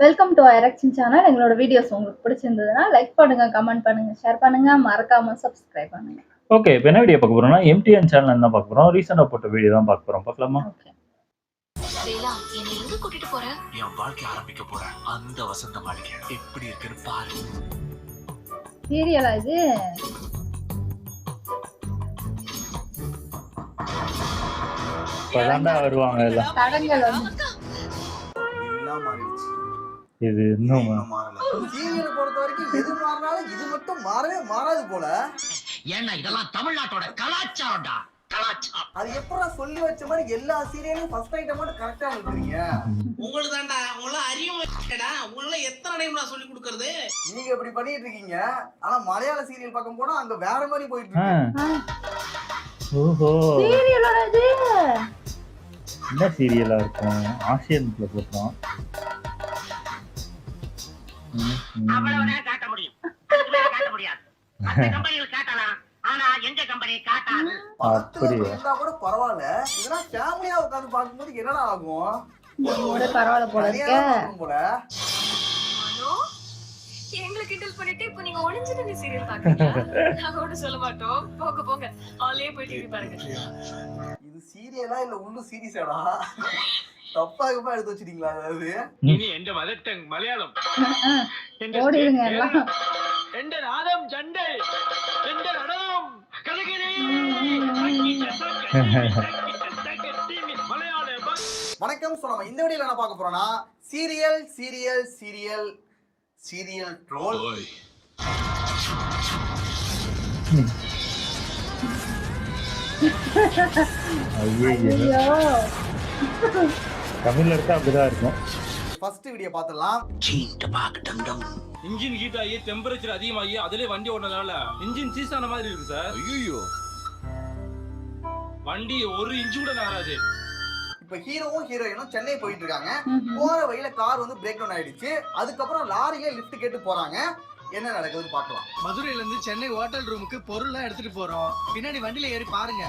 Welcome to ஐரக்ஷன் channel. எங்களோட videos உங்களுக்கு பிடிச்சிருந்ததுன்னா லைக் பண்ணுங்க, கமெண்ட் பண்ணுங்க, ஷேர் பண்ணுங்க, மறக்காம சப்ஸ்கிரைப் பண்ணுங்க. ஓகே. இப்ப என்ன வீடியோ பார்க்க போறோம்னா, எம்டிஎன் சேனல் தான் பார்க்க போறோம். ரீசெண்டா போட்ட வீடியோ தான் பார்க்க போறோம். பார்க்கலாமா? ஓகே. வேலா, என்னை எங்க கூட்டிட்டு போற? என் வாழ்க்கை ஆரம்பிக்க போறேன். அந்த வசந்த மாளிகை எப்படி இருக்குன்னு பாரு. சீரியலா இது? இப்பதான்டா வருவாங்க எல்லாம். தடங்கள் வந்து எல்லாம் மாறிடுச்சு. இது இன்னும் இன்னும் மாறல. சீரியல் பொறுத்த வரைக்கும் எது மாறினாலும் இது மட்டும் மாறவே மாறாது போல. ஏன்னா இதெல்லாம் தமிழ்நாட்டோட கலாச்சாரம்டா. கலாச்சாரம். அது எப்படா சொல்லி வச்ச மாதிரி எல்லா சீரியலையும் ஃபர்ஸ்ட் ஐட்டம் மட்டும் கரெக்டா வந்துறீங்க. உங்களுக்கு தான்டா, உங்கள அறிவுடா, உங்கள எத்தனை டைம் நான் சொல்லி கொடுக்கிறது? நீங்க இப்படி பண்ணிட்டு இருக்கீங்க. ஆனா மலையாள சீரியல் பார்க்க போனா அங்க வேற மாதிரி போயிட்டு இருக்கு. ஓஹோ, சீரியலா இது? என்ன சீரியலா இருக்கும்? ஆசியன்ல போட்டோம். அவ்வளவுதான் காட்ட முடியும். அதுக்கு மேல காட்ட முடியாது. மத்த கம்பெனிகள் காட்டலாம். ஆனா எங்க கம்பெனி காட்டாது. படத்துல அப்படியா? இருந்தா கூட பரவாயில்ல. இதெல்லாம் ஃபேமிலியா உட்கார்ந்து பார்க்கும்போது என்னடா ஆகும்? ஒரு பரவாயில்ல போல தனியா இருக்க. தான் பார்க்கணும் போல. ஹலோ, எங்களை கிண்டல் பண்ணிட்டு இப்போ நீங்க ஒளிஞ்சிட்டு நீ சீரியல் பாக்குறீங்களா? நாங்க ஒன்றும் சொல்ல மாட்டோம். போங்க போங்க, ஹாலே போய் டிவி பாருங்க. இது சீரியலா இல்ல உள்ளு சீரியஸாடா? தப்பாகமா எடுத்து வச்சிட்டீங்களா? அதாவது ഇനി എന്റെ മദർ ടങ് മലയാളം. എന്റെ ஓடிடுங்க எல்லாம். എന്റെ നാദം ചണ്ടേ, എന്റെ നടനം കലകലേ. മലയാളം. வணக்கம். ஸோ நம்ம இந்த வீடியோல என்ன பார்க்க போறோம்னா சீரியல் ட்ரோல். ஐயோ, தமிழ்ல எடுத்தா அப்படிதான் இருக்கும். ஃபர்ஸ்ட் வீடியோ பார்த்துடலாம். சீண்ட பாக்க டம் டம். இன்ஜின் ஹீட் ஆகி டெம்பரேச்சர் அதிகமாகி அதிலே வண்டி ஓடுனதால இன்ஜின் சீஸ் ஆன மாதிரி இருக்கு சார். ஐயோ, வண்டி ஒரு இன்ச்சு கூட நகராது. இப்போ ஹீரோவும் ஹீரோயினும் சென்னை போயிட்டு இருக்காங்க. போற வழியில கார் வந்து பிரேக் டவுன் ஆயிடுச்சு. அதுக்கப்புறம் லாரியில லிஃப்ட் கேட்டு போறாங்க. என்ன நடக்குதுன்னு பார்க்கலாம். மதுரையில இருந்து சென்னை ஹோட்டல் ரூமுக்கு பொருள்லாம் எடுத்துட்டு போறோம். பின்னாடி வண்டியில ஏறி பாருங்க.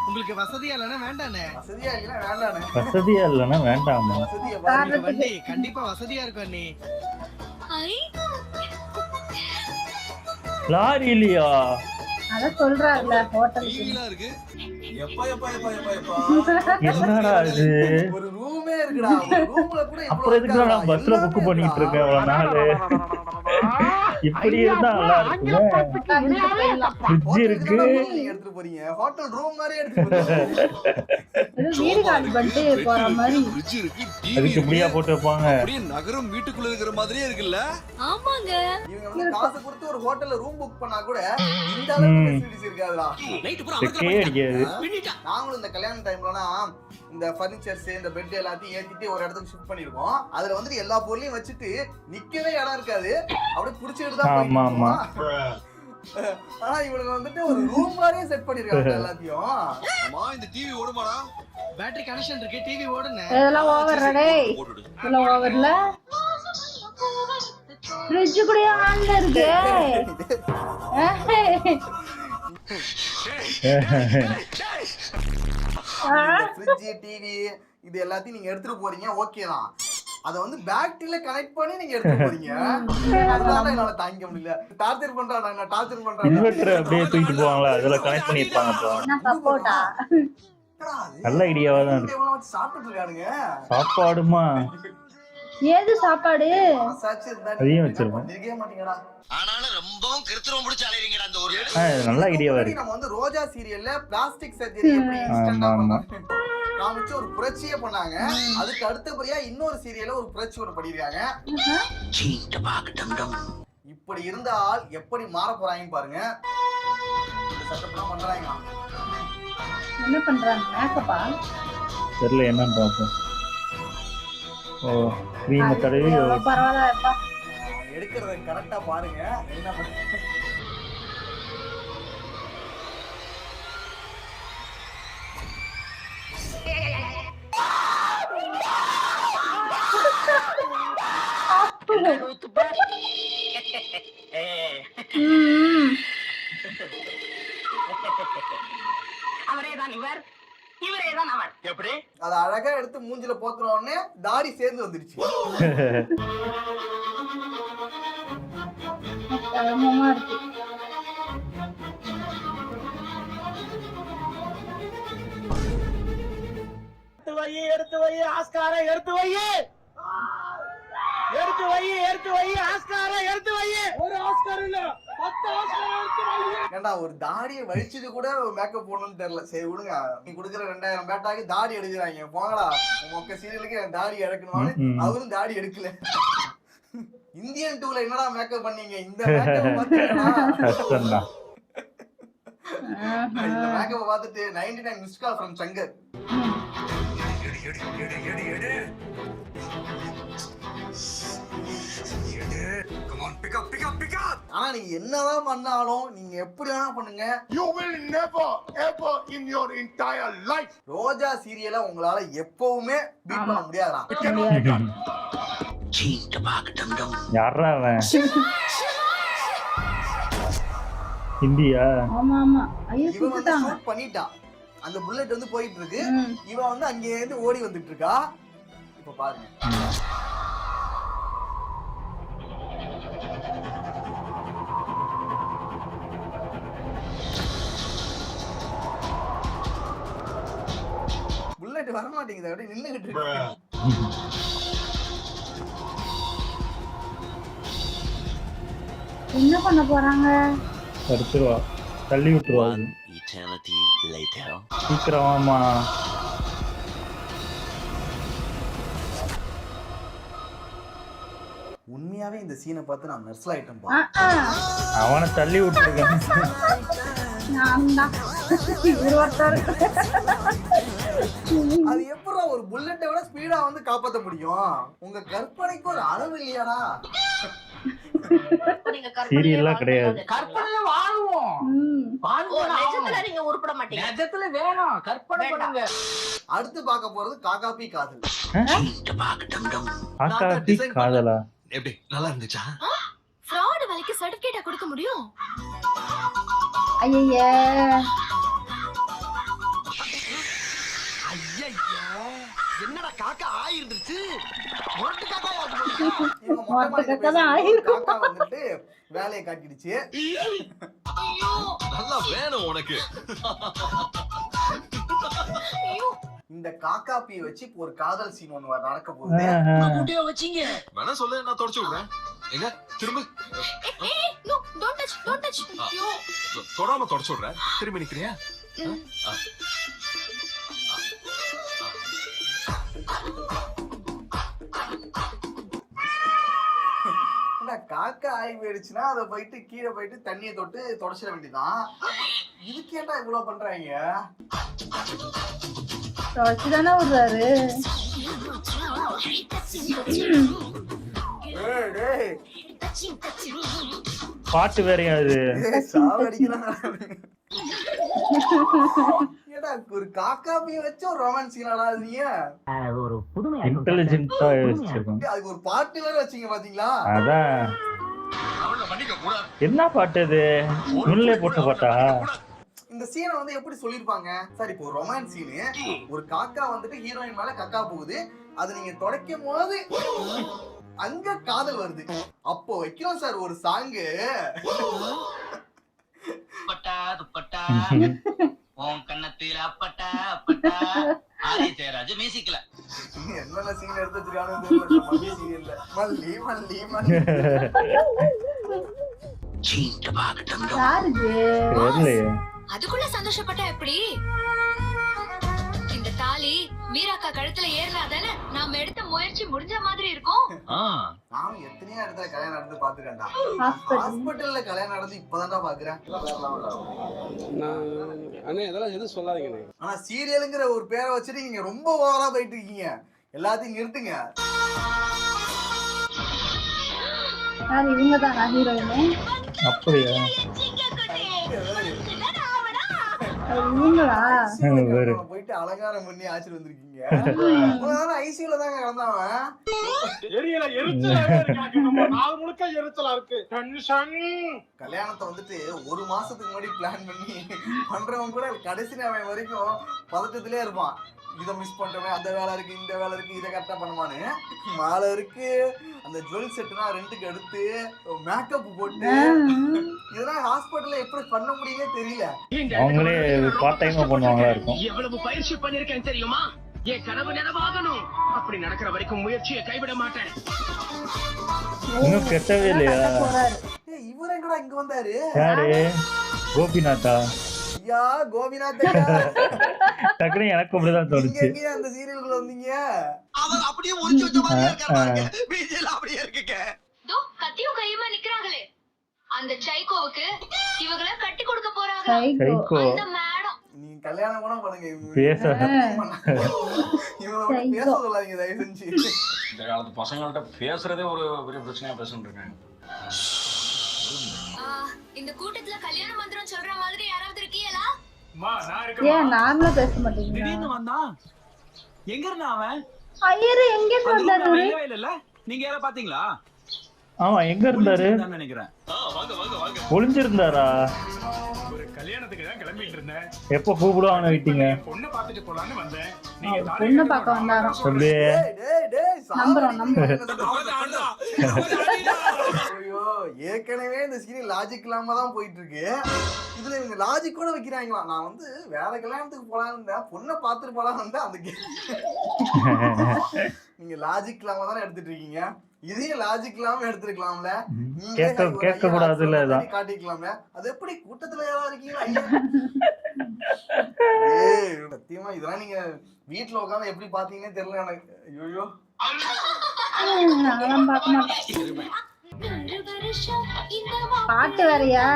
உங்களுக்கு வசதியா இல்லைன்னா வேண்டானே. வசதியா இல்லைன்னா வேண்டானே. வசதியா இல்லைன்னா வேண்டாமா? வசதியா பாருங்க. இந்த வண்டி கண்டிப்பா வசதியா இருக்கும் நீ. ஐ, லாரி இல்லையா? அத சொல்றாருல ஹோட்டலுக்கு. எப்பா என்னடா இது? ஒரு ரூமே இருக்குடா. ஒரு ரூம்ல கூட அப்புறம் எதுக்கு நான் பஸ்ல புக் பண்ணிட்டு இருக்கேன் அவ்வளவு நாள்? இப்படி இருந்தா நல்லா இருக்குமே. ஃப்ரிட்ஜ் இருக்கு. நீங்க எடுத்துட்டு போறீங்க. ஹோட்டல் ரூம் மாதிரி எடுத்துட்டு போறீங்க. இது வீடு காலி பண்ணிட்டு போற மாதிரி. அதுக்கு இப்படியா போட்டு வைப்பாங்க? நகரம் வீட்டுக்குள்ள இருக்கிற மாதிரியே இருக்குல்ல. ஆமாங்க. இவங்க வந்து காசு கொடுத்து ஒரு ஹோட்டல்ல ரூம் புக் பண்ணா கூட இந்த அளவுக்கு ஃபெசிலிட்டிஸ் இருக்காதுடா. நைட் பூரா செக்கே அடிக்காது. நாங்களும் இந்த கல்யாண டைம்லலாம் இந்த ஃபர்னிச்சர்ஸ் இந்த பெட் எல்லாத்தையும் ஏத்திட்டு ஒரு இடத்துக்கு ஷிஃப்ட் பண்ணிருக்கோம். அதுல வந்து எல்லா பொருளையும் வச்சுட்டு நிக்கவே இடம் இருக்காது. அப்படியே புடிச்சிட்டு தான் ஆமா ஆமா. ஆனா இவனுங்க வந்துட்டு ஒரு ரூம் மாதிரியே செட் பண்ணிருக்காங்க எல்லாத்தையும். அம்மா இந்த டிவி ஓடுமாடா? பேட்டரி கனெக்ஷன் இருக்கு, டிவி ஓடுனே. இதெல்லாம் ஓவர்டா டேய். இதெல்லாம் ஓவர்ல. ஃப்ரிட்ஜ் கூட ஆன்ல இருக்கு. ஃப்ரிட்ஜ் டிவி இது எல்லாத்தையும் நீங்க எடுத்துட்டு போறீங்க, ஓகே தான். அத வந்து பேட்டரியில கனெக்ட் பண்ணி நீங்க எடுத்துட்டு போறீங்க. அதனால என்னால தாங்க முடியல. டார்ச்சர் பண்றாங்க, நான் டார்ச்சர் பண்றேன். இன்வெர்டர் அப்படியே தூக்கிட்டு போவாங்களா? அதுல கனெக்ட் பண்ணிருப்பாங்க. அப்போ என்ன சப்போர்ட்டா? நல்ல ஐடியாவா தான் இருக்கு. இவங்க வச்சு சாப்பிட்டுட்டு இருக்கானுங்க. சாப்பாடுமா? ஏது சாப்பாடு? மசாச்சு இருந்தா அதையும் வச்சிருக்கோம். பண்ணிருக்கவே மாட்டீங்கடா. ஆனாலும் ரொம்பவும் கிருத்திரம் பிடிச்சு அலையறீங்கடா அந்த ஊர்ல. நல்ல ஐடியாவா இருக்கு. நம்ம வந்து ரோஜா சீரியல்ல பிளாஸ்டிக் சர்ஜரி எப்படி இன்ஸ்டன்ட்டா பண்ணாங்க காமிச்சு ஒரு புரட்சியே பண்ணாங்க. அதுக்கு அடுத்தபடியா இன்னொரு சீரியல்ல ஒரு புரட்சி ஒன்று பண்ணிருக்காங்க. சீண்ட பாக்க டம் டம். இப்படி இருந்தால் எப்படி மாற போறாங்கன்னு பாருங்க. இந்த செட்டப்லாம் பண்றாங்க. என்ன பண்றாங்க? மேக்கப்பா? தெரியல என்னன்னு பார்ப்போம். ஓ, கிரீம் தடவி பரவாயில்லப்பா. எடுக்கிறத கரெக்டா பாருங்க. என்ன பண்ணுங்க? அவரேதான் இவர். இவரே தான் அவர். எப்படி? அதை அழகா எடுத்து மூஞ்சில போத்துன உடனே தாடி சேர்ந்து வந்துருச்சு. தரமா இருக்கு. எடுத்து வை ஆஸ்கார எடுத்து வை ஆஸ்கார எடுத்து வை. ஒரு ஆஸ்கார் இல்ல 10 ஆஸ்கார் எடுத்து வை. ஏண்டா ஒரு தாடியை வலிச்சது கூட மேக்கப் போடணும்னு தெரியல. சரி விடுங்க, நீ கொடுக்குற 2000 பேட்டாக்கு தாடி எடுக்கிறாங்க. போங்கடா மொக்க சீரியலுக்கு தாடி எடுக்கணும்னு அவரும் தாடி எடுக்கல. இந்தியன் 2ல என்னடா மேக்கப் பண்ணீங்க? இந்த மேக்கப் பாத்தீங்களா? இந்த மேக்கப்பை பார்த்துட்டு 99 மிஸ்ட் கால் ஃப்ரம் சங்கர். ஆனா நீங்க என்னதான் பண்ணாலும் நீங்க எப்படி வேணா பண்ணுங்க, You will never ever in your entire life. ரோஜா சீரியலை உங்களால எப்பவுமே பீட் பண்ண முடியாதா? யாரா அவன்? இந்தியா? ஆமா ஆமா. ஐயோ இவன் வந்து சுட்டுட்டாங்க. ஷூட் பண்ணிட்டான். அந்த புல்லட் வந்து போயிட்டு இருக்கு. இவன் வந்து அங்கே இருந்து ஓடி வந்துட்டு இருக்கா. இப்ப பாருங்க. புல்லட் வர மாட்டேங்குது, அப்படியே நின்னுகிட்டு இருக்கு. என்ன பண்ண போறாங்க? எடுத்துருவா, தள்ளி விட்டுருவா. சீக்கிரமாமா. உண்மையாவே இந்த சீனை பார்த்து நான் நர்ஸ்ல ஐட்டம் அவனை தள்ளி விட்டுருக்கேன். அது எப்படா ஒரு புல்லட்டை விட ஸ்பீடா வந்து காப்பாத்த முடியும்? உங்க கற்பனைக்கு ஒரு அளவு இல்லையாடா? சீரியல்லாம் கிடையாது. கற்பனையில வாழுவோம். நிஜத்துல நீங்க உருப்பட மாட்டீங்க. நிஜத்துல வேணும் கற்பனை பண்ணுங்க. அடுத்து பார்க்க போறது காகாபி காதல். காக்காபி காதலா? எப்படி நல்லா இருந்துச்சா? ஃப்ராட் வேலைக்கு சர்டிபிகேட் கொடுக்க முடியும்? ஐயய்ய. என்னடா காக்கா ஆயிருந்துச்சு. மொட்டை காக்கா இவங்க மொட்டை மாடியில பேசும்போது காக்கா வந்துட்டு வேலையை காட்டிடுச்சு. நல்லா வேணும் உனக்கு. இந்த காக்காப்பியை வச்சு இப்போ ஒரு காதல் சீன் ஒண்ணு நடக்க போகுது. குட்டியா வச்சீங்க. வேணா சொல்லு, நான் தொடச்சு விடுறேன். எங்க திரும்ப நோ டோன்ட் டச். தொடாம தொடச்சு விடுறேன். திரும்பி நிக்கிறியா? காக்கா ஆகி போயிடுச்சுன்னா அதை போயிட்டு கீழே போயிட்டு தண்ணியை தொட்டு தொடச்சிட வேண்டியதான். இதுக்கு ஏன்டா இவ்வளவு பண்றாங்க? தொடச்சுதானே விடுறாரு. பாட்டு வேறையா அது? ஒரு காக்காப்பியை வச்சு ஒரு ரொமான்ஸ் சீனாடா நீங்க? ஒரு புதுமை இன்டெலிஜென்ட்டா யோசிச்சிருக்கோம். அதுக்கு ஒரு பாட்டு வேற வச்சீங்க பாத்தீங்களா? அதான் என்ன பாட்டு அது? முல்லை போட்ட பாட்டா? இந்த சீனை வந்து எப்படி சொல்லிருப்பாங்க சார்? இப்போ ஒரு ரொமான்ஸ் சீனு, ஒரு காக்கா வந்துட்டு ஹீரோயின் மேல கக்கா போகுது. அது நீங்க தொடக்கும் போது அங்க காதல் வருது. அப்போ வைக்கிறோம் சார் ஒரு சாங்கு. பட்டா துப்பட்டா உன் கண்ணத்தில அப்பட்டா அப்பட்டா ஆதி ஜெயராஜ் மியூசிக்ல என்னென்ன சீன் எடுத்து வச்சிருக்கானு தெரியல. மல்லி சீரியல்ல மல்லி மல்லி மல்லி. அதுக்குள்ள சந்தோஷப்பட்டா எப்படி? இந்த தாலி மீராக்கா கழுத்துல ஏறினாதானே நாம எடுத்த முயற்சி முடிஞ்ச மாதிரி இருக்கும். நானும் எத்தனையோ இடத்துல கல்யாணம் நடந்து பாத்துக்கேன்டா. ஹாஸ்பிட்டல்ல கல்யாணம் நடந்து இப்பதான்டா பாக்குறேன். இதெல்லாம் எதுவும் சொல்லாதீங்க. ஆனா சீரியலுங்கிற ஒரு பேரை வச்சுட்டு நீங்க ரொம்ப ஓவரா போயிட்டு இருக்கீங்க. எல்லாத்தையும் நிறுத்துங்க. இவங்கதான் ஹீரோயின். அப்படியா? போயிட்டு அலங்காரம் பண்ணி ஆச்சு வந்திருக்கீங்க. ஐசியூல தாங்க கிடந்தாவன். கல்யாணத்தை வந்துட்டு ஒரு மாசத்துக்கு முன்னாடி பிளான் பண்ணி பண்றவங்க கூட கடைசி நேரம் வரைக்கும் பதட்டத்திலே இருப்பான். இதை மிஸ் பண்றவன், அந்த வேலை இருக்கு, இந்த வேலை இருக்கு, இதை கரெக்டா பண்ணுவானு. மாலை இருக்கு, அந்த ஜுவல் செட்னா ரெண்டுக்கு எடுத்து மேக்கப் போட்டு இதெல்லாம் ஹாஸ்பிட்டல்ல எப்படி பண்ண முடியுமே தெரியல. அவங்களே பார்ட் டைமா பண்ணுவாங்களா இருக்கும். எவ்வளவு பயிற்சி பண்ணிருக்கேன் தெரியுமா? என் கனவு நினைவாகணும். அப்படி நடக்கிற வரைக்கும் முயற்சியை கைவிட மாட்டேன். இன்னும் கெட்டவே இல்லையா? இவரு எங்கடா இங்க வந்தாரு? யாரு? கோபிநாத்தா? ஐயா கோபிநாத் டக்குனு எனக்கு அப்படிதான் தோணுச்சு. அந்த சீரியலுக்குள்ள வந்தீங்க. அவர் அப்படியே ஒளிச்சு வச்ச மாதிரி இருக்காரு பாருங்க. வீடியோல அப்படியே இருக்குங்க. தோ கத்தியும் கையுமா நிக்கறாங்களே, அந்த சைக்கோவுக்கு இவங்கள கட்டி கொடுக்க போறாங்க. சைக்கோ. அந்த மேடம் நீ கல்யாணம் கூட பண்ணுங்க. பேச இவங்களோட பேச சொல்லாதீங்க தயவு செஞ்சு. இந்த காலத்து பசங்கள்ட்ட பேசுறதே ஒரு பெரிய பிரச்சனையா பேசிட்டு இருக்காங்க. இந்த கூட்டத்துல கல்யாண மந்திரம் சொல்ற மாதிரி யாராவது இருக்கீங்களா? ஏன் நார்மலா பேச மாட்டீங்களா? வந்தான் எங்க இருந்தா அவன்? ஐயரு எங்க இருந்து வந்தாரு? இல்ல நீங்க யார பாத்தீங்களா? ஆமா, எங்க இருந்தாரு? நினைக்கிறேன். ஒளிஞ்சிருந்தாரா? ஒரு கல்யாணத்துக்கு தான் கிளம்பிட்டு இருந்தேன். எப்ப கூப்பிடுவான்னு வெயிட்டிங்க. பொண்ணை பார்த்துட்டு போலான்னு வந்தேன். பொண்ணு பார்க்க வந்தாராம். சொல்லு. நம்புறோம். ஐயோ, ஏற்கனவே இந்த சீரியல் லாஜிக் இல்லாம தான் போயிட்டு இருக்கு. இதுல இவங்க லாஜிக் கூட வைக்கிறாங்களா? நான் வந்து வேற கல்யாணத்துக்கு போலான்னு இருந்தேன், பொண்ணை பார்த்துட்டு போலான்னு இருந்தேன். அந்த நீங்க லாஜிக் இல்லாம தானே எடுத்துட்டு இருக்கீங்க. இதையும் லாஜிக் இல்லாம எடுத்துருக்கலாம்ல. கேட்க கூடாதுல்ல, காட்டிக்கலாம்ல. அது எப்படி கூட்டத்துல யாரா இருக்கீங்களா? சத்தியமா இதெல்லாம் நீங்க வீட்டுல உட்காந்து எப்படி பாத்தீங்கன்னு தெரியல எனக்கு. ஐயோ நான்லாம் பார்க்க மாட்டேன். பாட்டு வேறையா?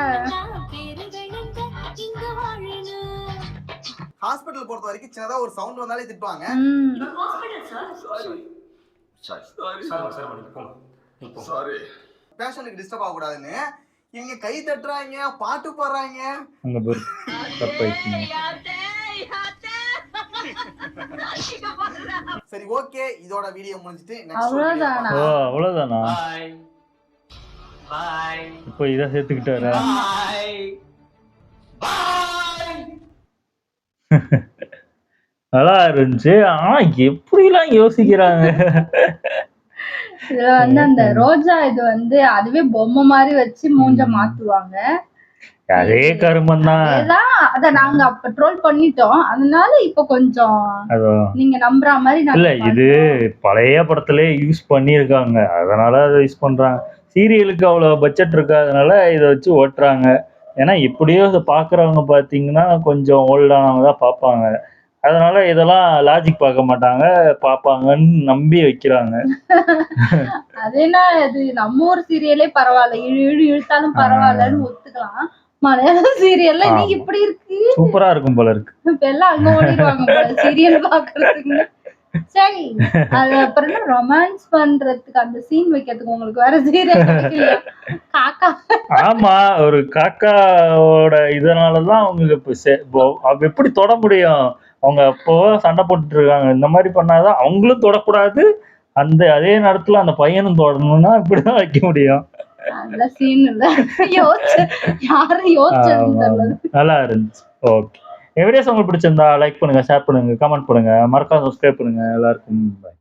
ஹாஸ்பிட்டல் பொறுத்த வரைக்கும் சின்னதா ஒரு சவுண்ட் வந்தாலே திட்டுவாங்க. பேஷண்ட்டுக்கு டிஸ்டர்ப் ஆக கூடாதுன்னு இவங்க கை தட்டுறாங்க, பாட்டு பாடுறாங்க. அங்க பாரு, தப்பாயிடுச்சு. சரி, ஓகே, இதோட வீடியோ முடிஞ்சிட்டு அவ்வளவுதானா? ஓ, அவ்வளவுதானா? பாய் பாய் இப்போ இதை சேர்த்துக்கிட்டாரா? நல்லா இருந்துச்சு. ஆனா எப்படிலாம் யோசிக்கிறாங்க. இதுல வந்து அந்த ரோஜா இது வந்து அதுவே பொம்மை மாதிரி வச்சு மூஞ்ச மாத்துவாங்க. அதே கருமம் தான். அத நாங்க அப்ப ட்ரோல் பண்ணிட்டோம். அதனால இப்ப கொஞ்சம் நீங்க நம்புற மாதிரி இல்ல, இது பழைய படத்திலே யூஸ் பண்ணிருக்காங்க, அதனால அதை யூஸ் பண்றாங்க. சீரியலுக்கு அவ்வளவு பட்ஜெட் இருக்காதனால இதை வச்சு ஓட்டுறாங்க. ஏன்னா இப்படியோ இதை பாக்குறவங்க பாத்தீங்கன்னா கொஞ்சம் ஓல்டானவங்க தான் பார்ப்பாங்க. அதனால இதெல்லாம் லாஜிக் பார்க்க மாட்டாங்க, பாப்பாங்கன்னு நம்பி வைக்கிறாங்க. அதேனா அது நம்ம ஊர் சீரியலே பரவாயில்ல, இழுத்தாலும் பரவாயில்லன்னு ஒத்துக்கலாம். மலையாள சீரியல்ல இன்னைக்கு இப்படி இருக்கு. சூப்பரா இருக்கும் போல இருக்கு. இப்ப எல்லாம் அங்க ஓடிடுவாங்க போல சீரியல் பாக்குறதுக்கு. சரி, அது அப்புறம் ரொமான்ஸ் பண்றதுக்கு அந்த சீன் வைக்கிறதுக்கு உங்களுக்கு வேற சீரியல் கிடைக்கலையா? காக்கா. ஆமா, ஒரு காக்காவோட இதனாலதான் அவங்களுக்கு இப்ப எப்படி தொட முடியும்? அவங்க அப்போ சண்டை போட்டுட்டு இருக்காங்க. இந்த மாதிரி பண்ணாதான் அவங்களும் தொடக்கூடாது, அந்த அதே நேரத்துல அந்த பையனும் தொடணும்னா இப்படிதான் வைக்க முடியும். நல்ல சீன் இல்ல, நல்லா இருந்துச்சு. ஓகே, எவ்ரிடேஸ் உங்களுக்கு பிடிச்சிருந்தா லைக் பண்ணுங்க, ஷேர் பண்ணுங்க, கமெண்ட் பண்ணுங்க, மறக்காம சப்ஸ்கிரைப் பண்ணுங்க. எல்லாருக்கும் பை.